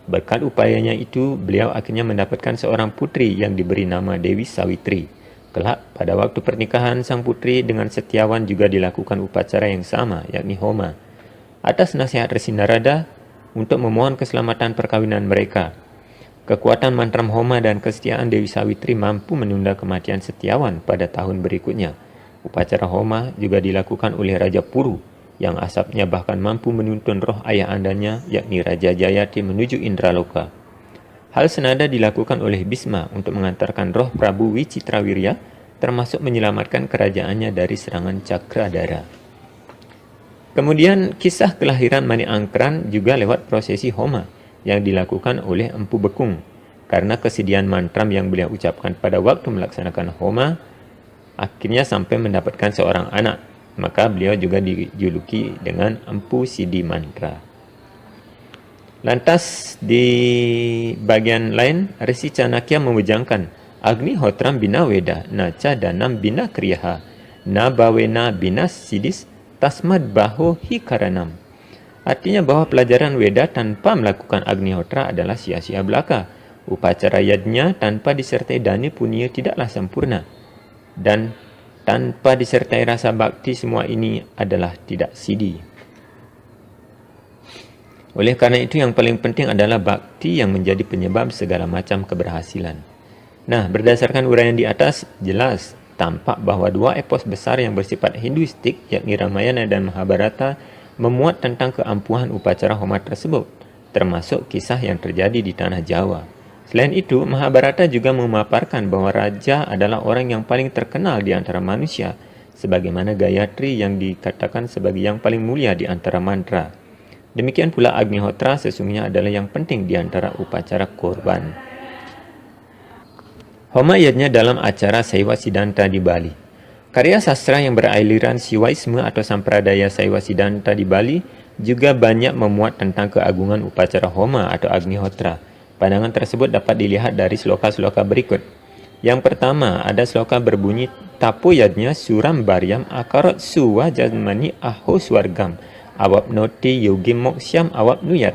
A: Berkat upayanya itu, beliau akhirnya mendapatkan seorang putri yang diberi nama Dewi Sawitri. Kelak, pada waktu pernikahan sang putri dengan Setiawan juga dilakukan upacara yang sama, yakni homa. Atas nasihat Resi Narada untuk memohon keselamatan perkawinan mereka. Kekuatan mantram homa dan kesetiaan Dewi Sawitri mampu menunda kematian Setiawan pada tahun berikutnya. Upacara homa juga dilakukan oleh Raja Puru yang asapnya bahkan mampu menuntun roh ayah andanya yakni Raja Jayati menuju Indraloka. Hal senada dilakukan oleh Bisma untuk mengantarkan roh Prabu Wicitrawirya termasuk menyelamatkan kerajaannya dari serangan Cakradara. Kemudian kisah kelahiran Mani Angkran juga lewat prosesi homa yang dilakukan oleh Empu Bekung. Karena kesediaan mantram yang beliau ucapkan pada waktu melaksanakan homa, akhirnya sampai mendapatkan seorang anak. Maka beliau juga dijuluki dengan Empu Sidi Mantra. Lantas di bagian lain, Resi Chanakya memujangkan Agnihotram bina Weda, naca danam bina kriyaha, na bawena bina sidis, tasmad baho hi karanam. Artinya bahwa pelajaran Weda tanpa melakukan Agnihotra adalah sia-sia belaka. Upacara yajna tanpa disertai dana punya tidaklah sempurna. Dan tanpa disertai rasa bakti semua ini adalah tidak sidi. Oleh karena itu yang paling penting adalah bakti yang menjadi penyebab segala macam keberhasilan. Nah, berdasarkan uraian di atas, jelas tampak bahawa dua epos besar yang bersifat Hinduistik, yakni Ramayana dan Mahabharata, memuat tentang keampuhan upacara homa tersebut, termasuk kisah yang terjadi di tanah Jawa. Selain itu, Mahabharata juga memaparkan bahawa raja adalah orang yang paling terkenal di antara manusia, sebagaimana Gayatri yang dikatakan sebagai yang paling mulia di antara mantra. Demikian pula Agnihotra sesungguhnya adalah yang penting di antara upacara korban. Homa yajna dalam acara Saiwa Siddhanta di Bali. Karya sastra yang beraliran Siwaisme atau Sampradaya Saiwa Siddhanta di Bali juga banyak memuat tentang keagungan upacara homa atau Agnihotra. Pandangan tersebut dapat dilihat dari sloka-sloka berikut. Yang pertama, ada sloka berbunyi Tapo yajna suram baryam akarat suwa jadmani aho swargam awap noti yogi moksyam awap nuyat.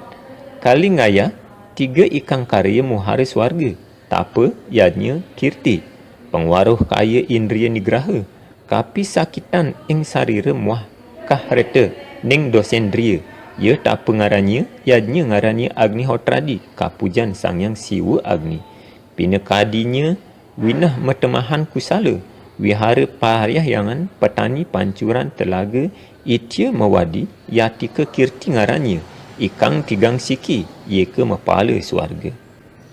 A: Kalingaya, 3 ikang karya muharis warga. Tapa, yajna, kirti. Pengwaruh kaya indriya nigraha. Kapi sakitan ing sarira muah kahreta ning dosendriya. Ya tak pengaranya, yajna ngaranya Agnihotradi, kapujan sangyang siwa Agni. Pina kadinya, winah metemahan kusala. Wihara parahyangan petani pancuran telaga itya mawadi yatika kirti ngaranya ikang tigang siki yeka mapala swarga.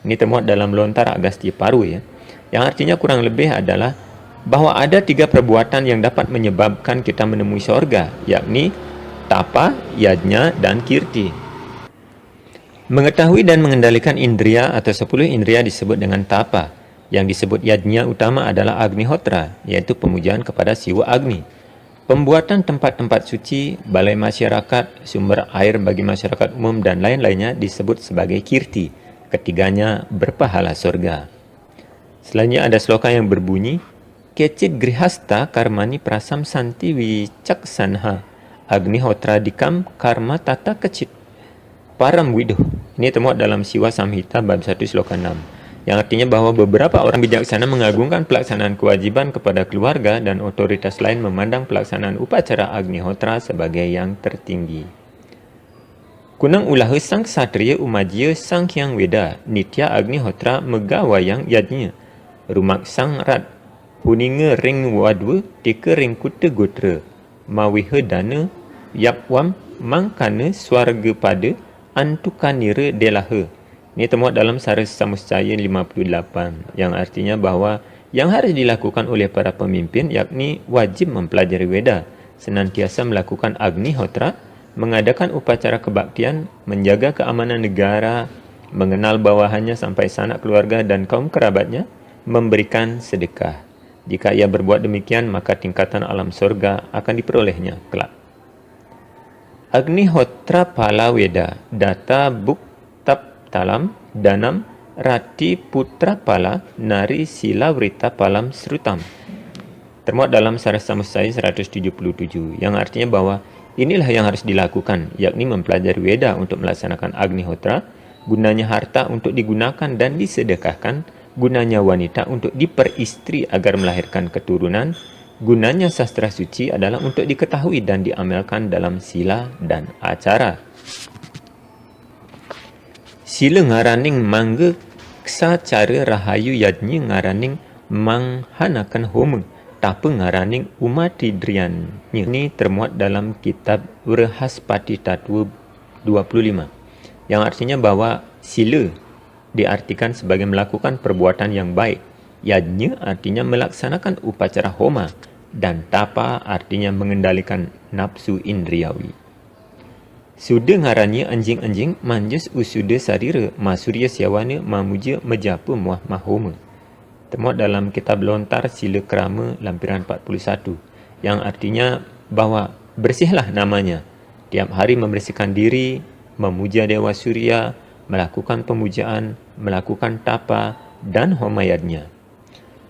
A: Ini termuat dalam lontar Agastya Paru ya. Yang artinya kurang lebih adalah bahawa ada 3 perbuatan yang dapat menyebabkan kita menemui syurga, yakni tapa, yajna dan kirti. Mengetahui dan mengendalikan indriya atau 10 indriya disebut dengan tapa. Yang disebut yajna utama adalah Agnihotra, iaitu pemujaan kepada Siwa Agni. Pembuatan tempat-tempat suci, balai masyarakat, sumber air bagi masyarakat umum dan lain-lainnya disebut sebagai kirti. Ketiganya berpahala surga. Selanjutnya ada sloka yang berbunyi Kecit grihasta karmani prasam santi wicaksanha Agnihotra dikam karma tata kecit param widuh. Ini termuat dalam Siwa Samhita bab 1 sloka 6. Yang artinya bahawa beberapa orang bijaksana mengagungkan pelaksanaan kewajiban kepada keluarga dan otoritas lain memandang pelaksanaan upacara Agnihotra sebagai yang tertinggi. Kunang ulaha sang ksatria umajya sang hyang weda nitya Agnihotra megawayang yajnya rumak sang rat Huninga ring wadwa tika ring kuta gotra. Mawiha dana yapwam mangkana swarga pada antukanira delaha. Ini termuat dalam Sara Samuscaya 58 yang artinya bahawa yang harus dilakukan oleh para pemimpin yakni wajib mempelajari Weda, senantiasa melakukan Agnihotra, mengadakan upacara kebaktian, menjaga keamanan negara, mengenal bawahannya sampai sanak keluarga dan kaum kerabatnya, memberikan sedekah. Jika ia berbuat demikian, maka tingkatan alam surga akan diperolehnya kelak. Agnihotra Pala Weda, Data Buk Tap Talam, Danam, Rati Putra Pala, Nari Sila Writa Palam Srutam. Termuat dalam Sara Samuscaya 177, yang artinya bahwa inilah yang harus dilakukan, yakni mempelajari Weda untuk melaksanakan Agnihotra, gunanya harta untuk digunakan dan disedekahkan, gunanya wanita untuk diperistri agar melahirkan keturunan, gunanya sastra suci adalah untuk diketahui dan diamalkan dalam sila dan acara. Sila ngaraning mangga ksacara rahayu yadnya ngaraning manghanakan homa, tapa ngaraning umatidriannya. Ini termuat dalam kitab Wrahaspati Tattwa 25, yang artinya bahwa sila diartikan sebagai melakukan perbuatan yang baik. Yajnya artinya melaksanakan upacara homa dan tapa artinya mengendalikan nafsu indriawi. Suda ngarannya anjing-anjing manjus usuda sarira masurya siawana mamuja mejapa muah mahoma. Termuat dalam kitab Lontar Sila Krama lampiran 41 yang artinya bahwa bersihlah namanya. Tiap hari membersihkan diri, memuja Dewa Surya, melakukan pemujaan, melakukan tapa dan homayadnya.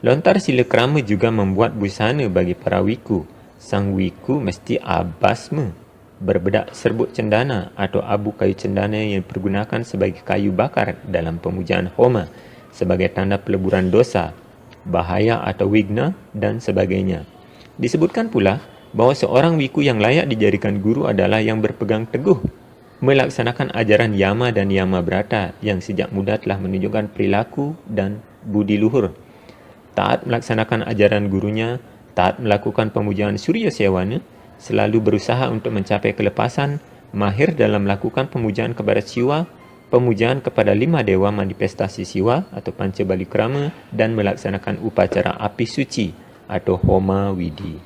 A: Lontar Sila Krama juga membuat busana bagi para wiku. Sang wiku mesti abasma, berbedak serbuk cendana atau abu kayu cendana yang dipergunakan sebagai kayu bakar dalam pemujaan homa sebagai tanda peleburan dosa, bahaya atau wigna dan sebagainya. Disebutkan pula bahawa seorang wiku yang layak dijadikan guru adalah yang berpegang teguh melaksanakan ajaran Yama dan Yama Brata yang sejak muda telah menunjukkan perilaku dan budi luhur. Taat melaksanakan ajaran gurunya, taat melakukan pemujaan Surya Sewana, selalu berusaha untuk mencapai kelepasan, mahir dalam melakukan pemujaan kepada Siwa, pemujaan kepada 5 dewa manifestasi Siwa atau Pancabalikrama dan melaksanakan upacara api suci atau Homa Widi.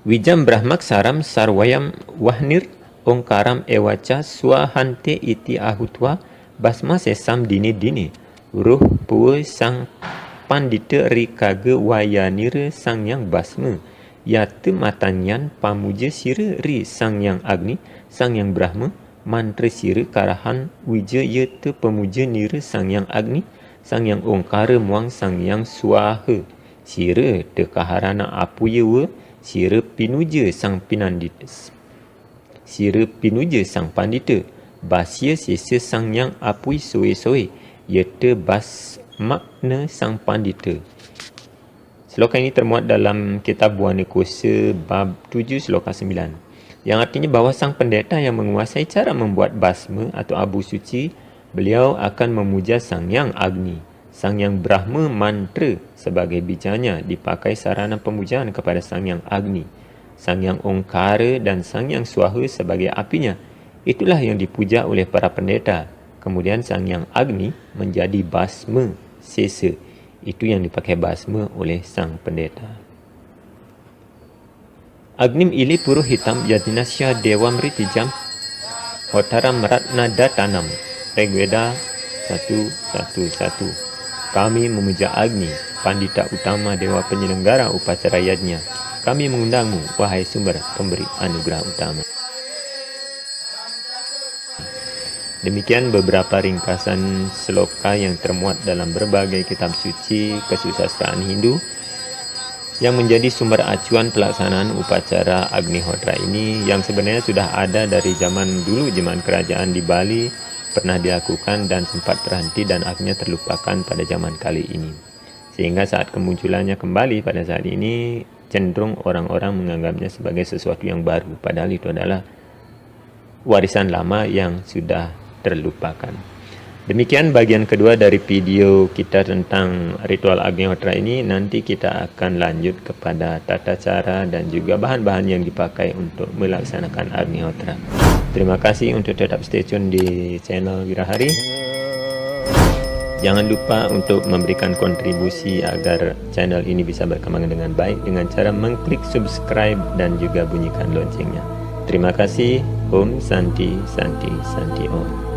A: Wijam Brahmaksaram Sarwayam Wahnir Ongkaram Ewaca Swahante Iti Ahutwa Basma Sesam Dini Dini Ruh Pua Sang Pandita Rikaga Wayanira Sang Yang Basma Yata Matanyan Pamuja Sira Ri Sang Yang Agni Sang Yang Brahma Mantra Sira Karahan Wija Yata Pemuja Nira Sang Yang Agni Sang Yang Ongkara Muang Sang Yang Swaha Sira Tekaharana Apuyawa Sira Pinuja Sang Pinandita Sira Pinuja Sang Pandita Basya Sesa Sang Yang Apui Soe-soe Yata Bas Makna Sang Pandita. Sloka ini termuat dalam kitab Buana Kosa bab 7 sloka 9 yang artinya bahawa sang pendeta yang menguasai cara membuat basma atau abu suci, beliau akan memuja Sang Yang Agni, Sang Yang Brahma mantra sebagai bijarnya dipakai sarana pemujaan kepada Sang Yang Agni, Sang Yang Ongkara dan Sang Yang Swaha sebagai apinya. Itulah yang dipuja oleh para pendeta. Kemudian Sang Yang Agni menjadi basma sesa. Itu yang dipakai basma oleh sang pendeta. Agnim ili puru hitam yadinasya dewa mritijam hotaram ratna datanam. Rigveda 111. Kami memuja Agni, pandita utama dewa penyelenggara upacara yajna. Kami mengundangmu, wahai sumber pemberi anugerah utama. Demikian beberapa ringkasan sloka yang termuat dalam berbagai kitab suci kesusastraan Hindu yang menjadi sumber acuan pelaksanaan upacara Agnihotra ini, yang sebenarnya sudah ada dari zaman dulu, zaman kerajaan di Bali pernah dilakukan dan sempat terhenti dan akhirnya terlupakan pada zaman kali ini. Sehingga saat kemunculannya kembali pada saat ini, cenderung orang-orang menganggapnya sebagai sesuatu yang baru, padahal itu adalah warisan lama yang sudah terlupakan. Demikian bagian kedua dari video kita tentang ritual Agnihotra ini. Nanti kita akan lanjut kepada tata cara dan juga bahan-bahan yang dipakai untuk melaksanakan Agnihotra. Terima kasih untuk tetap stay tune di channel Wirahari. Jangan lupa untuk memberikan kontribusi agar channel ini bisa berkembang dengan baik dengan cara mengklik subscribe dan juga bunyikan loncengnya. Terima kasih. Om Santi Santi Santi Om.